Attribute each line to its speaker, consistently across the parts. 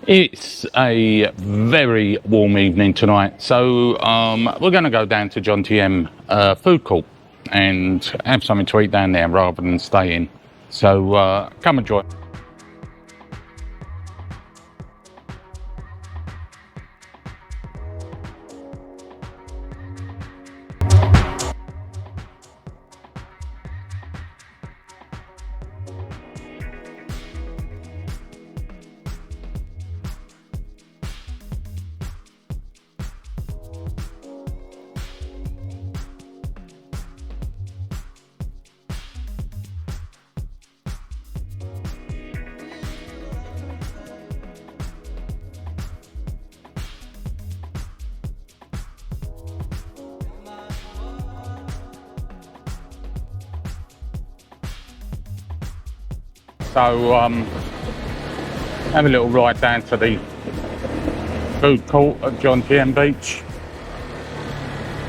Speaker 1: It's a very warm evening tonight, so we're going to go down to Jomtien food court and have something to eat down there rather than stay in. So come and join. So have a little ride down to the food court at Jomtien Beach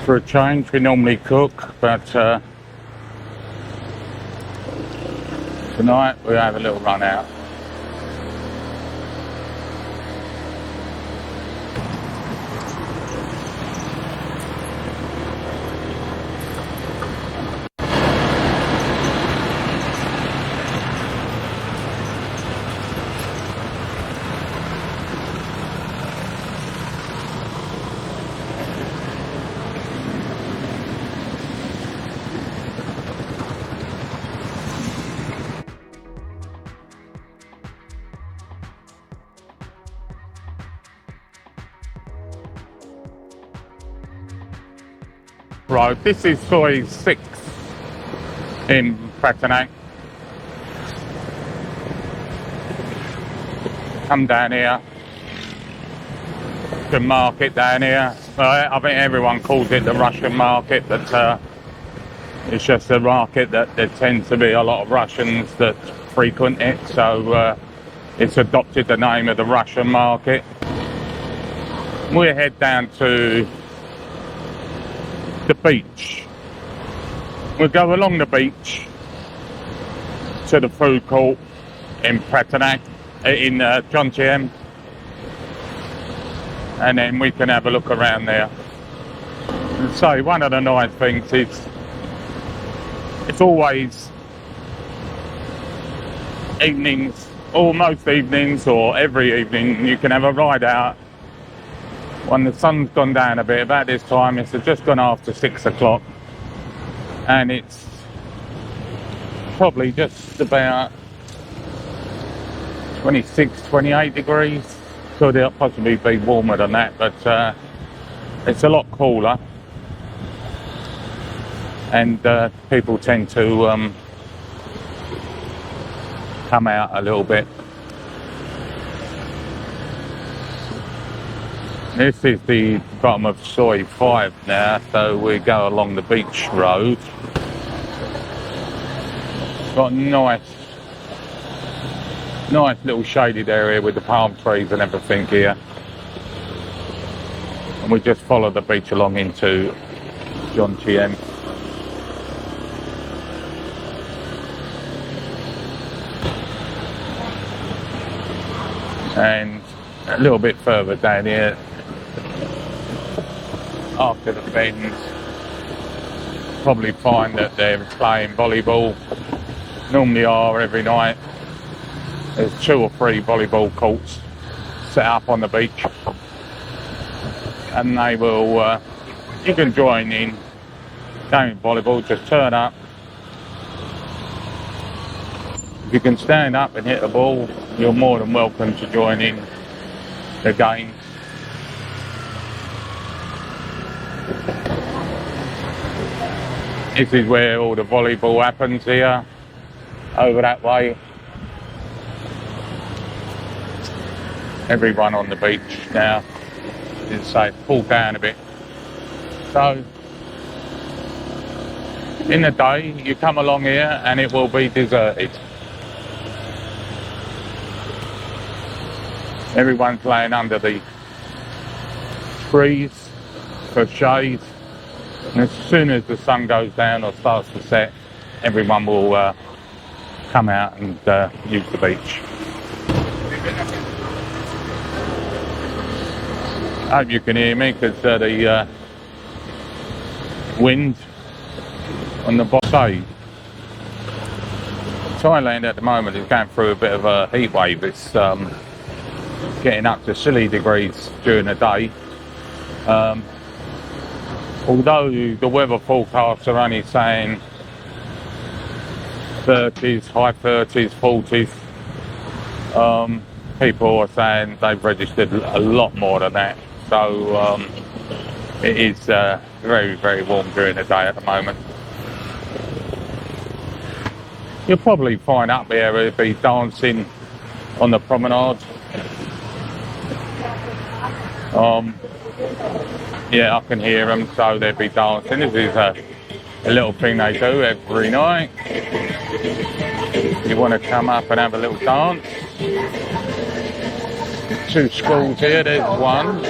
Speaker 1: for a change. We normally cook, but tonight we have a little run out. Right, this is soy 6 in Pratenac. Come down here. The market down here. I think everyone calls it the Russian market, but it's just a market that there tends to be a lot of Russians that frequent it, so it's adopted the name of the Russian market. We'll head down to the beach. We'll go along the beach to the food court in Pratenac, in Jomtien, and then we can have a look around there. And so one of the nice things is it's always evenings, or most evenings, or every evening you can have a ride out when the sun's gone down a bit. About this time it's just gone after 6 o'clock and it's probably just about 26, 28 degrees. Could possibly be warmer than that, but it's a lot cooler, and people tend to come out a little bit. This is the bottom of soy 5 now, so we go along the beach road. Got a nice little shaded area with the palm trees and everything here. And we just follow the beach along into Jomtien. And a little bit further down here, after the bends, probably find that they're playing volleyball. Normally are every night. There's 2 or 3 volleyball courts set up on the beach, and they will, you can join in game volleyball. Just turn up. If you can stand up and hit the ball, you're more than welcome to join in the game. This is where all the volleyball happens here, over that way. Everyone on the beach now is safe. Pull down a bit. So in the day you come along here and it will be deserted. Everyone's laying under the trees for shade, and as soon as the sun goes down or starts to set, everyone will come out and use the beach. hope you can hear me because the wind on the bottom. Thailand at the moment is going through a bit of a heat wave. It's getting up to silly degrees during the day. Although the weather forecasts are only saying 30s, high 30s, 40s, people are saying they've registered a lot more than that. So it is very, very warm during the day at the moment. You'll probably find up there it'll be dancing on the promenade. Yeah, I can hear them, so they'll be dancing. This is a little thing they do every night. You want to come up and have a little dance. 2 schools here, there's one.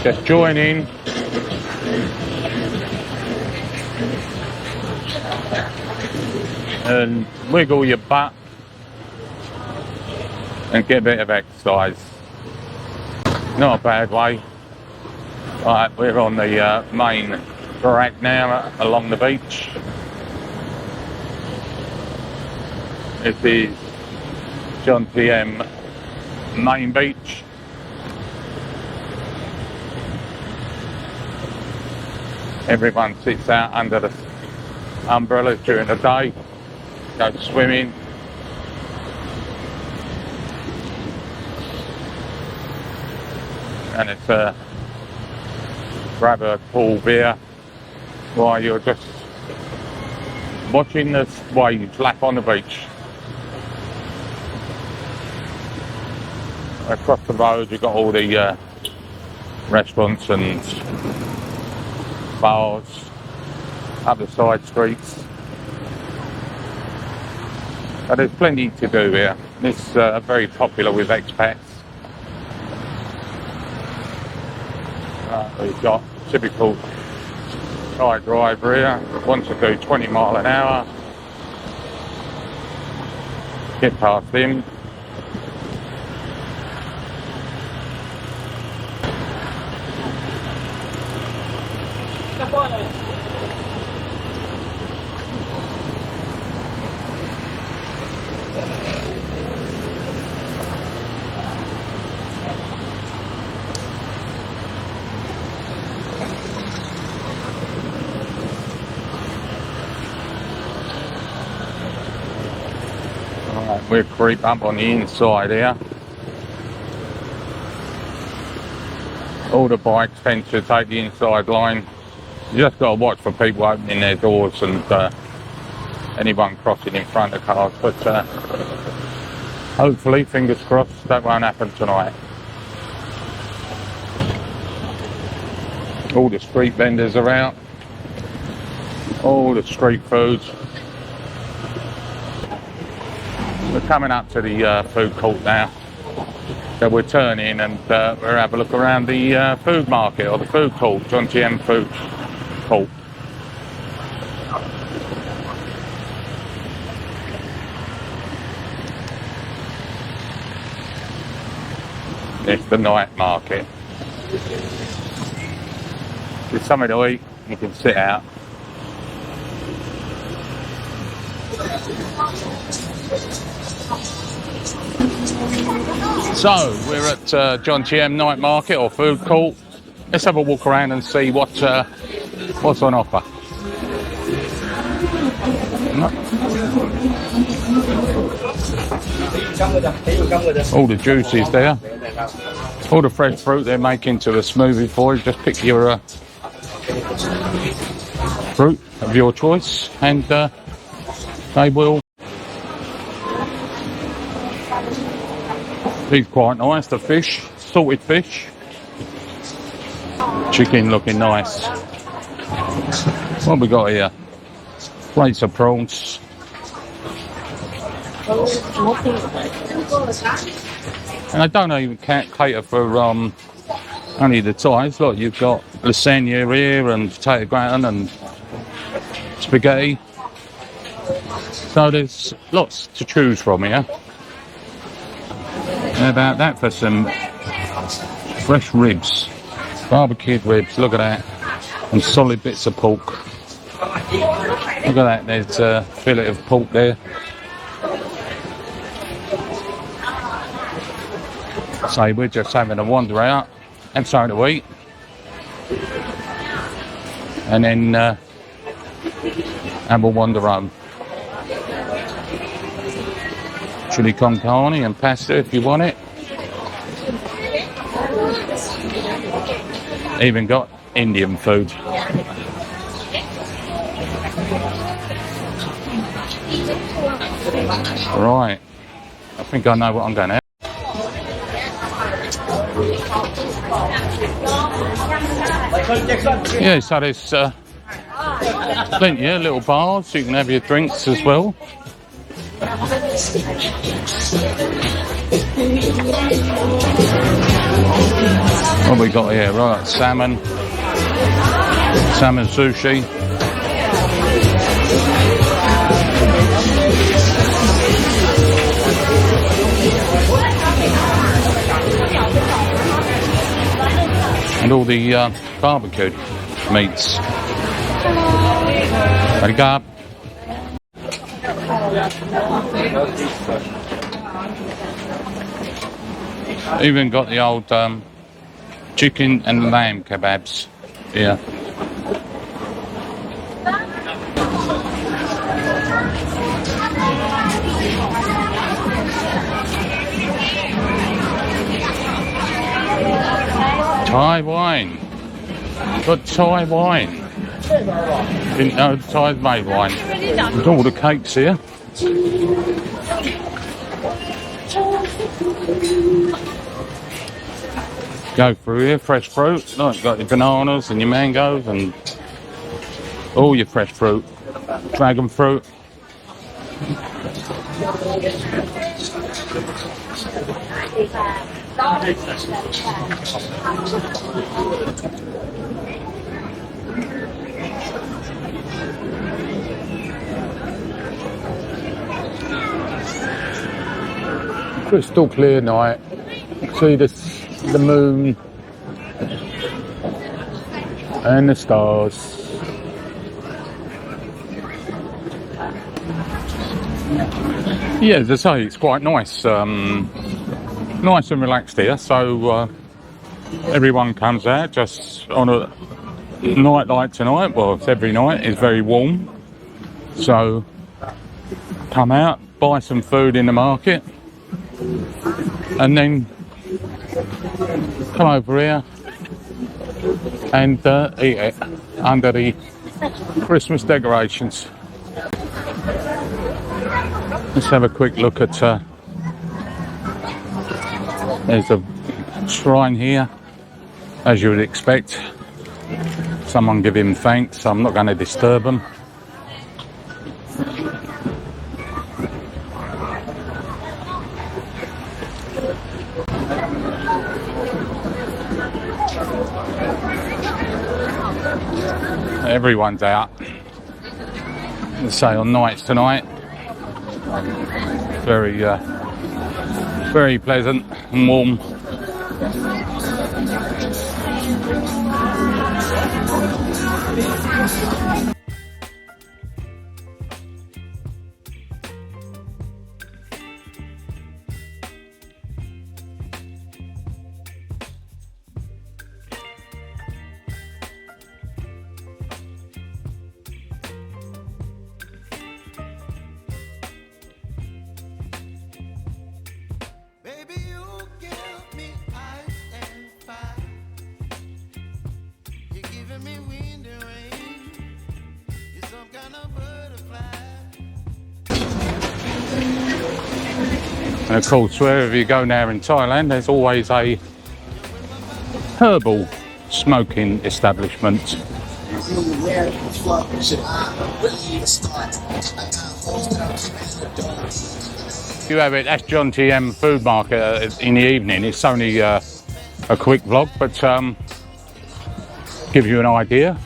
Speaker 1: Just join in. And wiggle your butt and get a bit of exercise. Not a bad way. Right, we're on the main track now along the beach. This is Jomtien main beach. Everyone sits out under the umbrellas during the day, goes swimming. And it's grab a cool beer while you're just watching the waves lap on the beach. Across the road you've got all the restaurants and bars up the side streets. But there's plenty to do here. It's very popular with expats. We've got typical Thai driver here, wants to do 20 mile an hour. Get past him. We'll creep up on the inside here. All the bikes tend to take the inside line. You just got to watch for people opening their doors and anyone crossing in front of cars. But hopefully, fingers crossed, that won't happen tonight. All the street vendors are out. All the street foods. We're coming up to the food court now, so we'll turn in and we'll have a look around the food market or the food court, Jomtien food court. It's the night market. There's something to eat, you can sit out. So we're at Jomtien Night Market or food court. Let's have a walk around and see what's on offer. All the juices there, all the fresh fruit they're making to a smoothie for you. Just pick your fruit of your choice and they will. These quite nice, the fish, salted fish. Chicken looking nice. What have we got here? Plates of prawns. And I don't even cater for only the Thais. Look, you've got lasagna here and potato gratin and spaghetti. So there's lots to choose from here. How about that for some Fresh ribs, barbecued ribs, look at that, and solid bits of pork. Look at that, there's a fillet of pork there. So we're just having a wander out and something to eat. And then have a wander home. Chili con carne and pasta if you want it. Even got Indian food. Right, I think I know what I'm going to have. Yeah, so there's plenty of little bars, so you can have your drinks as well. What we got here? Right, salmon sushi. And all the barbecued meats. There you go. Even got the old chicken and lamb kebabs here. Thai wine. Got Thai wine. Didn't know Thai made wine. There's all the cakes here. Go through here, fresh fruit. Look, got your bananas and your mangoes and all your fresh fruit. Dragon fruit. Crystal clear night. See the moon and the stars. Yeah, as I say, it's quite nice. Nice and relaxed here. So everyone comes out just on a night like tonight. Well, it's every night. It's very warm. So come out, buy some food in the market, and then come over here and eat it under the Christmas decorations. Let's have a quick look at there's a shrine here, as you would expect. Someone give him thanks, so I'm not going to disturb them. Everyone's out. Let's say on nights tonight. Very pleasant and warm. And of course, wherever you go now in Thailand, there's always a herbal smoking establishment. You have it, that's Jomtien Food Market in the evening. It's only a quick vlog, but give you an idea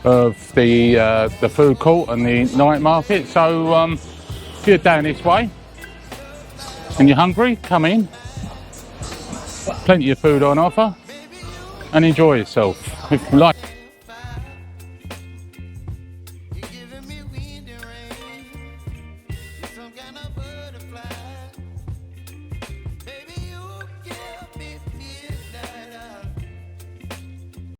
Speaker 1: of the food court and the night market. So if you're down this way and you're hungry, come in. Plenty of food on offer. and enjoy yourself. If you like